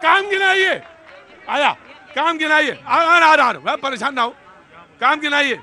काम गिनाइए, आया काम गिनाइए। आ रहा परेशान ना हो, काम गिनाइए।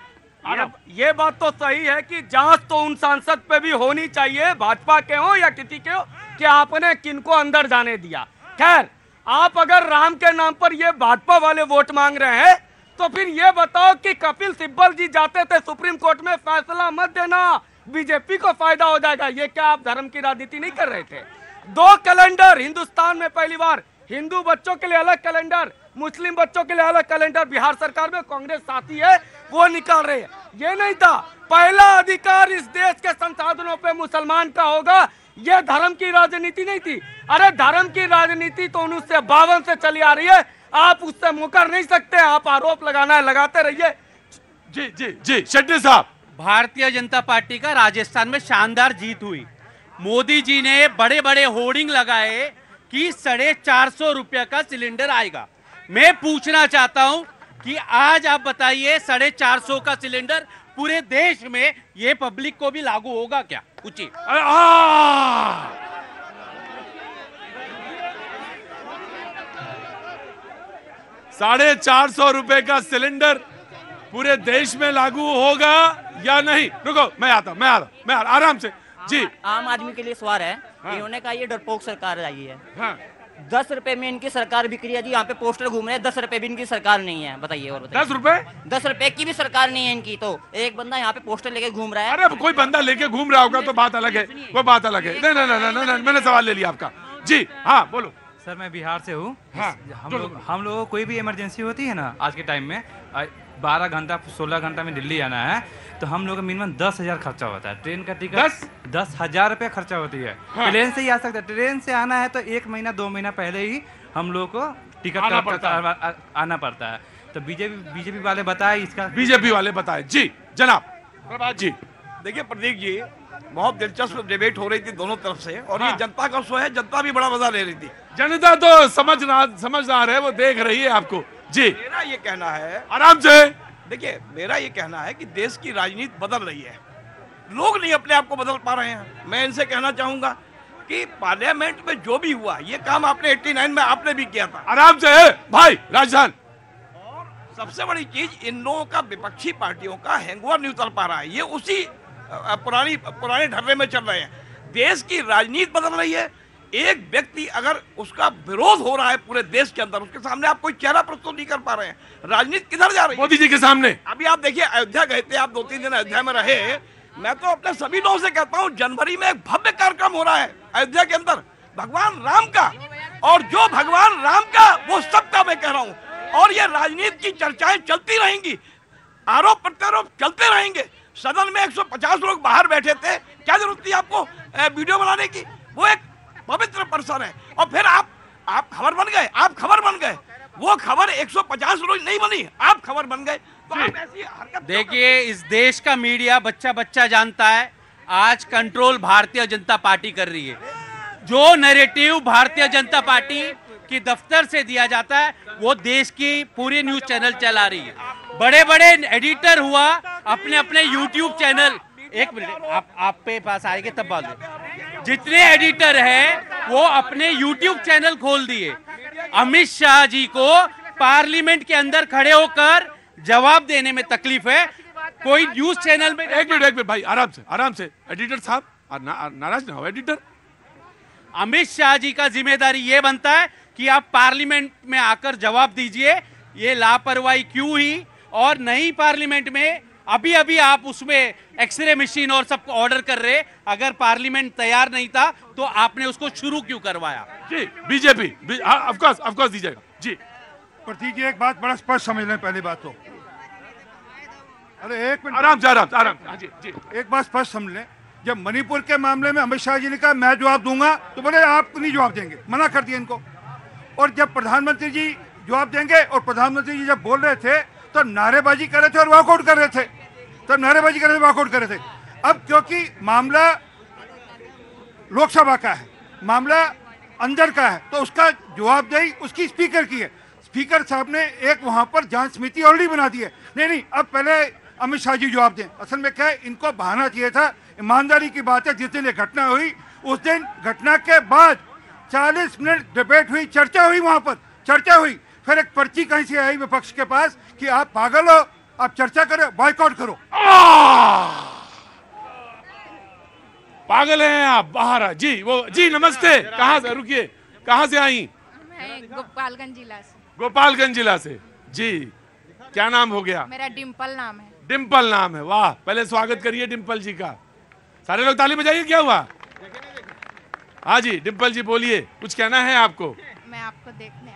ये बात तो सही है कि जांच तो उन सांसद पे भी होनी चाहिए, भाजपा के हो या किसी के हो, कि आपने किनको अंदर जाने दिया। खैर, आप अगर राम के नाम पर ये भाजपा वाले वोट मांग रहे हैं तो फिर ये बताओ कि कपिल सिब्बल जी जाते थे सुप्रीम कोर्ट में, फैसला मत देना, बीजेपी को फायदा हो जाएगा। ये क्या आप धर्म की राजनीति नहीं कर रहे थे? 2 कैलेंडर हिंदुस्तान में पहली बार, हिंदू बच्चों के लिए अलग कैलेंडर, मुस्लिम बच्चों के लिए अलग कैलेंडर, बिहार सरकार में कांग्रेस साथी है वो निकाल रहे हैं। ये नहीं था, पहला अधिकार इस देश के संसाधनों पे मुसलमान का होगा, ये धर्म की राजनीति नहीं थी। अरे धर्म की राजनीति तो 1952 से चली आ रही है, आप उससे मुकर नहीं सकते। आप आरोप लगाना है लगाते रहिए। जी जी जी शेट्टी साहब, भारतीय जनता पार्टी का राजस्थान में शानदार जीत हुई। मोदी जी ने बड़े बड़े होर्डिंग लगाए कि 450 रुपये का सिलेंडर आएगा। मैं पूछना चाहता हूं कि आज आप बताइए 450 का सिलेंडर पूरे देश में ये पब्लिक को भी लागू होगा क्या? पूछिए। 450 रुपए का सिलेंडर पूरे देश में लागू होगा या नहीं? रुको, मैं आता आराम से। जी, आम आदमी के लिए सवाल है। हाँ। इन्होंने कहा ये डरपोक सरकार आई है। हाँ। 10 रुपए में इनकी सरकार बिक्री है जी। यहाँ पे पोस्टर घूम रहे हैं, 10 रुपए भी इनकी सरकार नहीं है। बताइए और बताइए। 10 रुपए? 10 रुपए की भी सरकार नहीं है इनकी। तो एक बंदा यहाँ पे पोस्टर लेके घूम रहा है। अरे कोई बंदा लेके घूम रहा होगा तो बात अलग है, वो बात अलग है। नहीं, मैंने सवाल ले लिया आपका। जी हाँ बोलो। सर मैं बिहार से हूँ। हाँ, हम लोगों को कोई भी इमरजेंसी होती है ना, आज के टाइम में 12 घंटा 16 घंटा में दिल्ली आना है तो हम लोग का मिनिमम 10,000 खर्चा होता है। ट्रेन का टिकट 10,000 रुपये खर्चा होती है। हाँ। प्लेन से ही आ सकते हैं। ट्रेन से आना है तो 1 महीना 2 महीना पहले ही हम लोग को टिकट आना पड़ता है। तो बीजेपी वाले बताए इसका। बीजेपी वाले बताए। जी जनाब प्रभात जी। देखिए प्रदीप जी, बहुत दिलचस्प डिबेट हो रही थी दोनों तरफ से, और हाँ। ये जनता का शो है, जनता भी बड़ा मजा ले रही थी। जनता तो समझदार है, वो देख रही है आपको। जी मेरा ये कहना है, आराम से देखिए मेरा ये कहना है कि देश की राजनीति बदल रही है, लोग नहीं अपने आप को बदल पा रहे हैं। मैं इनसे कहना चाहूंगा कि पार्लियामेंट में जो भी हुआ, ये काम आपने 89 में आपने भी किया था। आराम से भाई राजधान। और सबसे बड़ी चीज, इन लोगों का विपक्षी पार्टियों का हैंगओवर नहीं उतर पा रहा है। ये उसी पुराने ढर्रे में चल रहे हैं। देश की राजनीति बदल रही है। एक व्यक्ति अगर उसका विरोध हो रहा है पूरे देश के अंदर, उसके सामने आप कोई चेहरा प्रस्तुत नहीं कर पा रहे हैं। राजनीति किधर जा रही है? मोदी जी के सामने। अभी आप देखिए, अयोध्या गए थे आप, 2-3 दिन अयोध्या में रहे। मैं तो अपने सभी लोगों से कहता हूँ, जनवरी में एक भव्य कार्यक्रम हो रहा है अयोध्या के अंदर भगवान राम का, और जो भगवान राम का वो सबका मैं कह रहा हूँ। और ये राजनीति की चर्चाएं चलती रहेंगी, आरोप प्रत्यारोप चलते रहेंगे। सदन में 150 लोग बाहर बैठे थे, क्या जरूरत थी आपको वीडियो बनाने की? वो एक पवित्र पर्सन है। और फिर आप खबर बन गए, आप खबर बन गए। वो खबर 150 रोज नहीं बनी, आप खबर बन गए। तो आप ऐसी हरकत देखिए, इस देश का मीडिया बच्चा जानता है, आज कंट्रोल भारतीय जनता पार्टी कर रही है। जो नैरेटिव भारतीय जनता पार्टी की दफ्तर से दिया जाता है वो देश की पूरी न्यूज चैनल चला रही है। बड़े बड़े एडिटर हुआ अपने यूट्यूब चैनल। एक मिनट, आप पे पास आएंगे तब बात है। जितने एडिटर हैं वो अपने यूट्यूब चैनल खोल दिए। अमित शाह जी को पार्लियामेंट के अंदर खड़े होकर जवाब देने में तकलीफ है, कोई न्यूज चैनल में। एक मिनट भाई, आराम से एडिटर साहब नाराज ना हो। एडिटर अमित शाह जी का जिम्मेदारी ये बनता है कि आप पार्लियामेंट में आकर जवाब दीजिए, ये लापरवाही क्यों हुई। और नई पार्लियामेंट में अभी आप उसमें एक्सरे मशीन और सब ऑर्डर कर रहे। अगर पार्लियामेंट तैयार नहीं था तो आपने उसको शुरू क्यों करवाया? जी बीजेपी ऑफ कोर्स दीजिएगा। जी प्रतीक जी, एक बात बड़ा स्पष्ट समझ लें। पहली बात तो अरे एक मिनट, आराम से। जी एक बात स्पष्ट समझ लें। जब मणिपुर के मामले में अमित शाह जी ने कहा मैं जवाब दूंगा, तो बोले आप नहीं जवाब देंगे, मना कर दिया इनको। और जब प्रधानमंत्री जी जवाब देंगे, और प्रधानमंत्री जी जब बोल रहे थे तो नारेबाजी कर रहे थे और वॉकआउट कर रहे थे, तब नारेबाजी कर रहे थे, वॉकआउट कर रहे थे। अब क्योंकि मामला लोकसभा का है, मामला अंदर का है, तो उसका जवाबदेही उसकी स्पीकर की है। स्पीकर साहब ने एक वहां पर जांच समिति ऑलरेडी बना दी है। नहीं, अब पहले अमित शाह जी जवाब दें। असल में क्या है, इनको बहाना चाहिए था। ईमानदारी की बात है, जिस दिन ये घटना हुई उस दिन घटना के बाद 40 मिनट डिबेट हुई, चर्चा हुई, वहां पर चर्चा हुई। फिर एक पर्ची कहीं से आई विपक्ष के पास कि आप पागल हो, आप चर्चा करो, बॉयकॉट करो। पागल हैं आप, बाहर आ जी। वो जी नमस्ते, कहाँ से, रुकिए, कहाँ से आई? मैं गोपालगंज जिला से। गोपालगंज जिला से जी। क्या नाम हो गया? मेरा डिम्पल नाम है। डिम्पल नाम है, वाह। पहले स्वागत करिए डिम्पल जी का, सारे लोग ताली बजाइए। क्या हुआ? हाँ जी डिम्पल जी बोलिए, कुछ कहना है आपको? मैं आपको देखने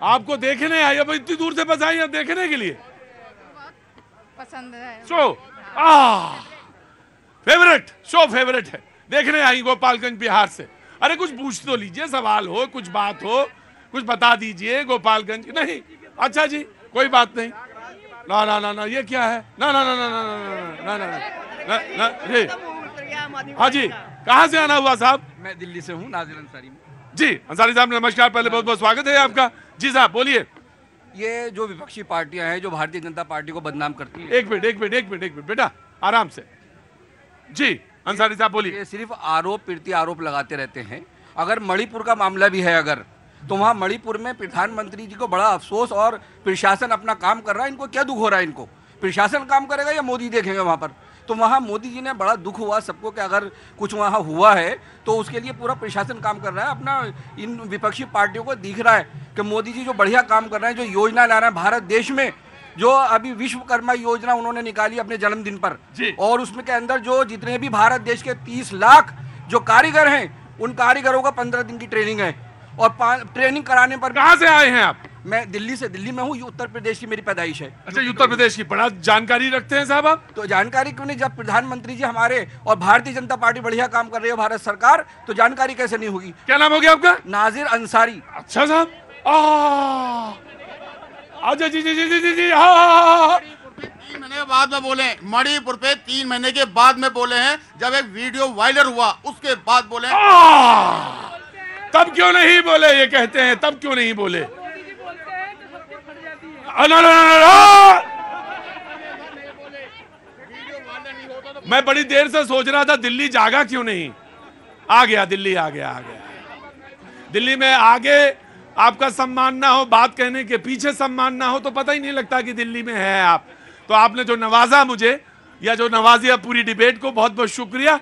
आपको देखने आई? अब इतनी दूर से बस आई अब देखने के लिए? पसंद है। शो फेवरेट, शो फेवरेट है, देखने आई गोपालगंज बिहार से। अरे कुछ पूछ तो लीजिए, सवाल हो, कुछ बात हो, कुछ बता दीजिए। गोपालगंज नहीं, अच्छा जी कोई बात नहीं। ना ना ना ना, ये क्या है? ना ना ना ना ना ना ना ना ना जी। हाँ जी, कहाँ से आना हुआ साहब? मैं दिल्ली से हूँ, नाजिर अंसारी। जी अंसारी साहब नमस्कार, पहले बहुत बहुत स्वागत है आपका। जी साहब बोलिए। ये जो विपक्षी पार्टियां हैं जो भारतीय जनता पार्टी को बदनाम करती हैं। एक मिनट बेटा, आराम से। जी अंसारी साहब बोलिए। ये सिर्फ आरोप प्रत्यारोप लगाते रहते हैं। अगर मणिपुर का मामला भी है अगर, तो वहाँ मणिपुर में प्रधानमंत्री जी को बड़ा अफसोस और प्रशासन अपना काम कर रहा है। इनको क्या दुख हो रहा है? इनको प्रशासन काम करेगा या मोदी देखेंगे वहाँ पर? तो वहाँ मोदी जी ने बड़ा दुख हुआ सबको कि अगर कुछ वहाँ हुआ है तो उसके लिए पूरा प्रशासन काम कर रहा है। अपना इन विपक्षी पार्टियों को दिख रहा है कि मोदी जी जो बढ़िया काम कर रहे हैं, जो योजना ला रहे हैं भारत देश में, जो अभी विश्वकर्मा योजना उन्होंने निकाली अपने जन्मदिन पर, और उसमें के अंदर जो जितने भी भारत देश के 30 लाख जो कारीगर हैं, उन कारीगरों का 15 दिन की ट्रेनिंग है। और ट्रेनिंग कराने पर। कहाँ से आए हैं आप? मैं दिल्ली से, दिल्ली में हूँ, उत्तर प्रदेश की मेरी पैदाइश है। अच्छा उत्तर प्रदेश की, बड़ा जानकारी रखते हैं साहब आप। तो जानकारी क्यों नहीं? जब प्रधानमंत्री जी हमारे और भारतीय जनता पार्टी बढ़िया काम कर रही है भारत सरकार, तो जानकारी कैसे नहीं होगी? क्या नाम हो गया आपका? नाजिर अंसारी। अच्छा साहब, अच्छा जी जी जी जी जी, हाँ। 3 महीने के बाद में बोले, मणिपुर पे 3 महीने के बाद में बोले हैं, जब एक वीडियो वायरल हुआ उसके बाद बोले। तब क्यों नहीं बोले? ये कहते हैं तब क्यों नहीं बोले? मैं बड़ी देर से सोच रहा था दिल्ली जागा क्यों नहीं। आ गया दिल्ली, आ गया दिल्ली में। आगे आपका सम्मान ना हो, बात कहने के पीछे सम्मान ना हो, तो पता ही नहीं लगता कि दिल्ली में है आप। तो आपने जो नवाजा मुझे, या जो नवाजिया पूरी डिबेट को, बहुत बहुत शुक्रिया।